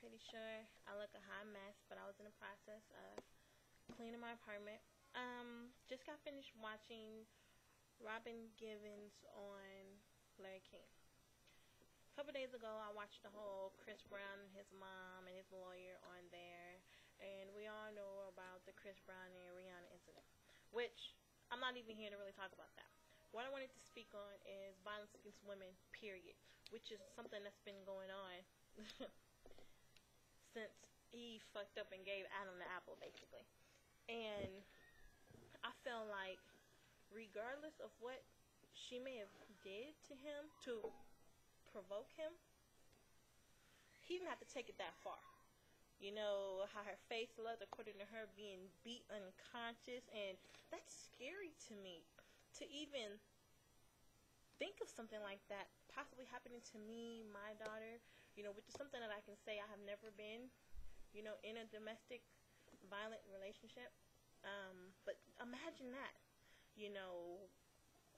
pretty sure I look a hot mess, but I was in the process of cleaning my apartment. Just got finished watching Robin Givens on Larry King. A couple days ago, I watched the whole Chris Brown and his mom and his lawyer on there, and we all know about the Chris Brown and Rihanna incident, which I'm not even here to really talk about that. What I wanted to speak on is violence against women, period, which is something that's been going on since Eve fucked up and gave Adam the apple, basically. And I feel like regardless of what she may have did to him to provoke him, he didn't have to take it that far. You know, how her face looked according to her being beat unconscious, and that's scary to me. To even think of something like that possibly happening to me, my daughter, which is something that I can say I have never been, in a domestic violent relationship. But imagine that,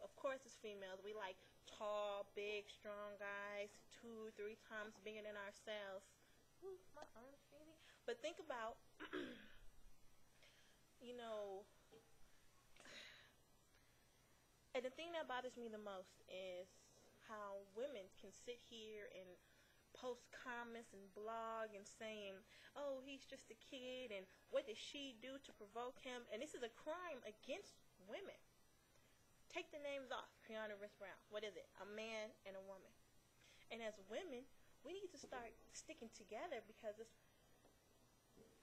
of course as females, we like tall, big, strong guys, 2-3 times bigger than ourselves. Ooh, my arm's feeling. But think about, and the thing that bothers me the most is how women can sit here and post comments and blog and saying, oh, he's just a kid, and what did she do to provoke him? And this is a crime against women. Take the names off. Rihanna, Chris Brown. What is it? A man and a woman. And as women, we need to start sticking together, because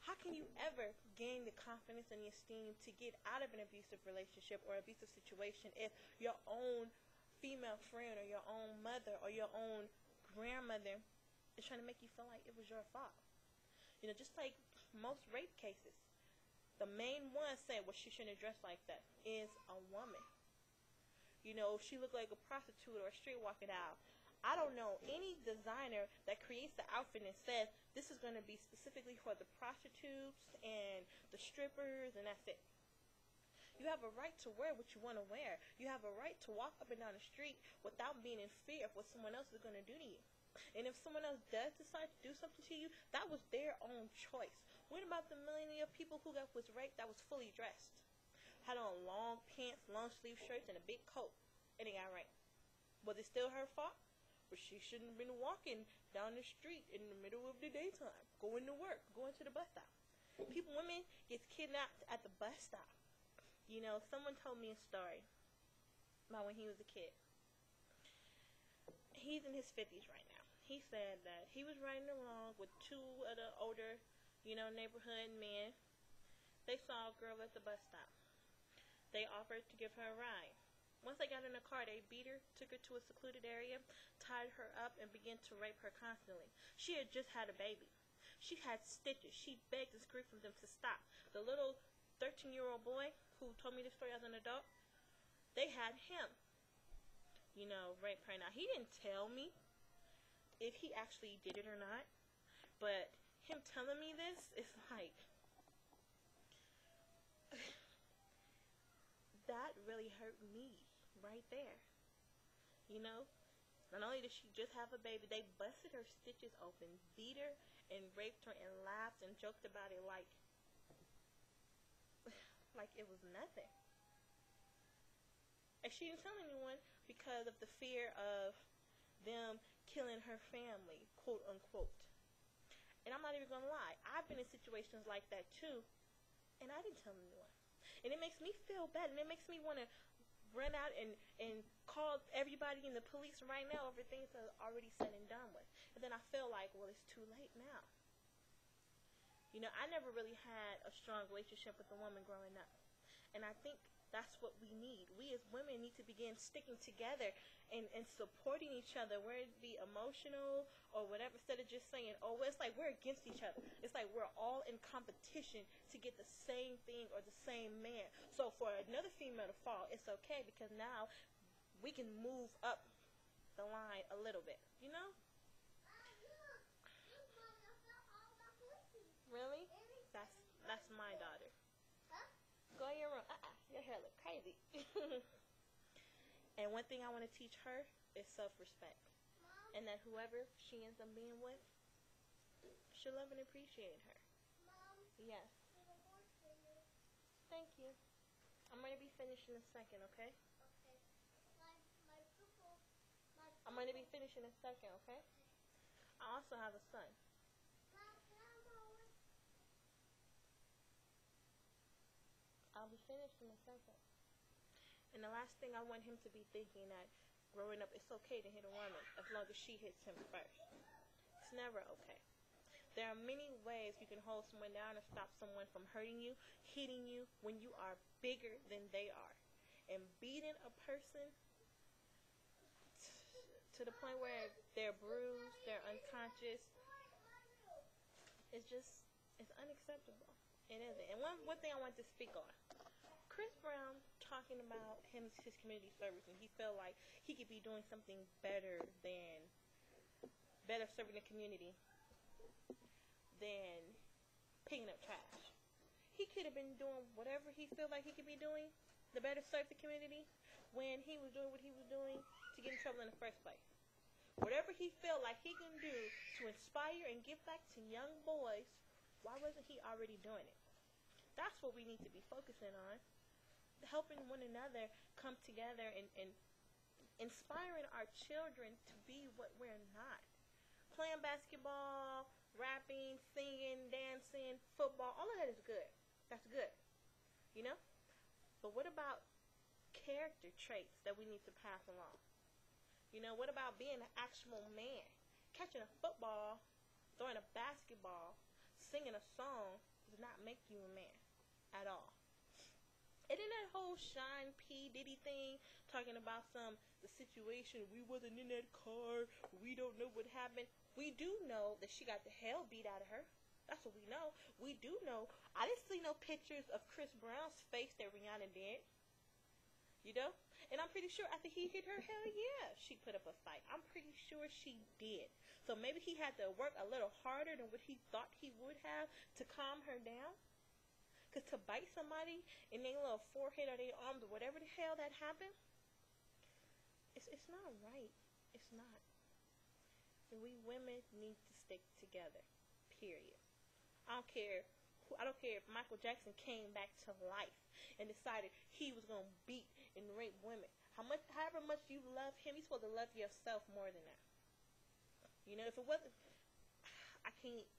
how can you ever gain the confidence and the esteem to get out of an abusive relationship or abusive situation if your own female friend or your own mother or your own grandmother is trying to make you feel like it was your fault? Just like most rape cases, the main one saying, well, she shouldn't have dressed like that, is a woman. She looked like a prostitute or a streetwalker out. I don't know any designer that creates the outfit and says this is going to be specifically for the prostitutes and the strippers, and that's it. You have a right to wear what you want to wear. You have a right to walk up and down the street without being in fear of what someone else is going to do to you. And if someone else does decide to do something to you, that was their own choice. What about the million of people who was raped that was fully dressed? Had on long pants, long sleeve shirts, and a big coat, and they got raped. Was it still her fault? But she shouldn't have been walking down the street in the middle of the daytime, going to work, going to the bus stop. Women get kidnapped at the bus stop. Someone told me a story about when he was a kid. He's in his 50s right now. He said that he was riding along with two of the older, neighborhood men. They saw a girl at the bus stop. They offered to give her a ride. Once they got in the car, they beat her, took her to a secluded area, tied her up, and began to rape her constantly. She had just had a baby. She had stitches. She begged and screamed for them to stop. The little 13-year-old boy who told me this story as an adult, they had him, rape her. Now, he didn't tell me if he actually did it or not, but him telling me this is like, that really hurt me right there. Not only did she just have a baby, they busted her stitches open, beat her, and raped her, and laughed and joked about it like it was nothing. And she didn't tell anyone because of the fear of them killing her family, quote unquote. And I'm not even gonna lie, I've been in situations like that too, and I didn't tell anyone. And it makes me feel bad, and it makes me want to run out and call everybody in the police right now over things that are already said and done with. And then I feel like, well, it's too late now. I never really had a strong relationship with a woman growing up. And I think that's what we need. We as women need to begin sticking together and supporting each other, whether it be emotional or whatever, instead of just saying, oh, it's like we're against each other. It's like we're all in competition to get the same thing or the same man. So for another female to fall, it's okay, because now we can move up the line a little bit, Really? That's my daughter. Go in your room. Your hair look crazy. And one thing I want to teach her is self-respect. And that whoever she ends up being with, should love and appreciate her. Yes. Thank you. I'm going to be finished in a second, okay? I'm going to be finished in a second, okay? I also have a son. I'll be finished in a second. And the last thing I want him to be thinking that growing up it's okay to hit a woman as long as she hits him first. It's never okay. There are many ways you can hold someone down and stop someone from hurting you, hitting you when you are bigger than they are. And beating a person to the point where they're bruised, they're unconscious, it's unacceptable. It isn't. And one thing I want to speak on. Chris Brown talking about his community service, and he felt like he could be doing something better serving the community than picking up trash. He could have been doing whatever he felt like he could be doing to better serve the community when he was doing what he was doing to get in trouble in the first place. Whatever he felt like he can do to inspire and give back to young boys, why wasn't he already doing it? That's what we need to be focusing on. Helping one another come together and inspiring our children to be what we're not. Playing basketball, rapping, singing, dancing, football, all of that is good. That's good. You know? But what about character traits that we need to pass along? You know, what about being an actual man? Catching a football, throwing a basketball, singing a song does not make you a man at all. And then that whole Sean P. Diddy thing, talking about the situation, we wasn't in that car, we don't know what happened. We do know that she got the hell beat out of her. That's what we know. We do know. I didn't see no pictures of Chris Brown's face that Rihanna did. You know? And I'm pretty sure after he hit her, hell yeah, she put up a fight. I'm pretty sure she did. So maybe he had to work a little harder than what he thought he would have to calm her down. Because to bite somebody in their little forehead or their arms or whatever the hell that happened, it's not right. It's not. And we women need to stick together. Period. I don't care if Michael Jackson came back to life and decided he was going to beat and rape women. However much you love him, you're supposed to love yourself more than that. You know, if it wasn't,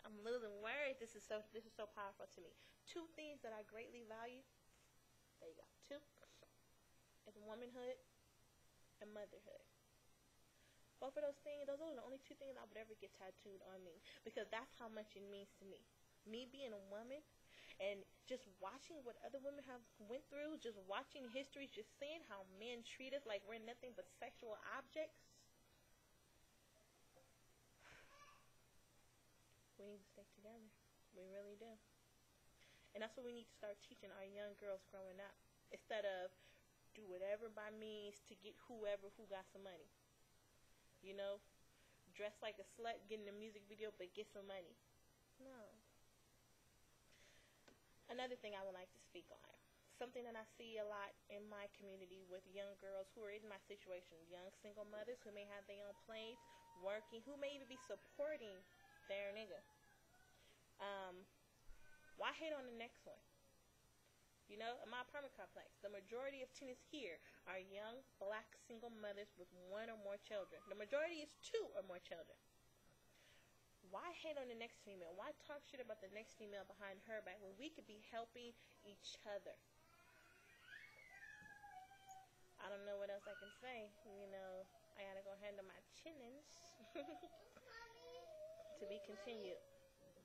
I'm a little worried. This is so powerful to me. Two things that I greatly value. There you go. Two is womanhood and motherhood. Both of those things, those are the only two things I would ever get tattooed on me, because that's how much it means to me. Me being a woman and just watching what other women have went through, just watching history, just seeing how men treat us like we're nothing but sexual objects. We need to stick together. We really do. And that's what we need to start teaching our young girls growing up. Instead of do whatever by means to get whoever who got some money. You know, dress like a slut, get in a music video, but get some money. No. Another thing I would like to speak on. Something that I see a lot in my community with young girls who are in my situation. Young single mothers who may have their own place, working, who may even be supporting their nigga. Why hate on the next one? You know, in my apartment complex, the majority of tenants here are young, black, single mothers with one or more children. The majority is 2 or more children. Why hate on the next female? Why talk shit about the next female behind her back when we could be helping each other? I don't know what else I can say. You know, I gotta go handle my chinnins. To be continued.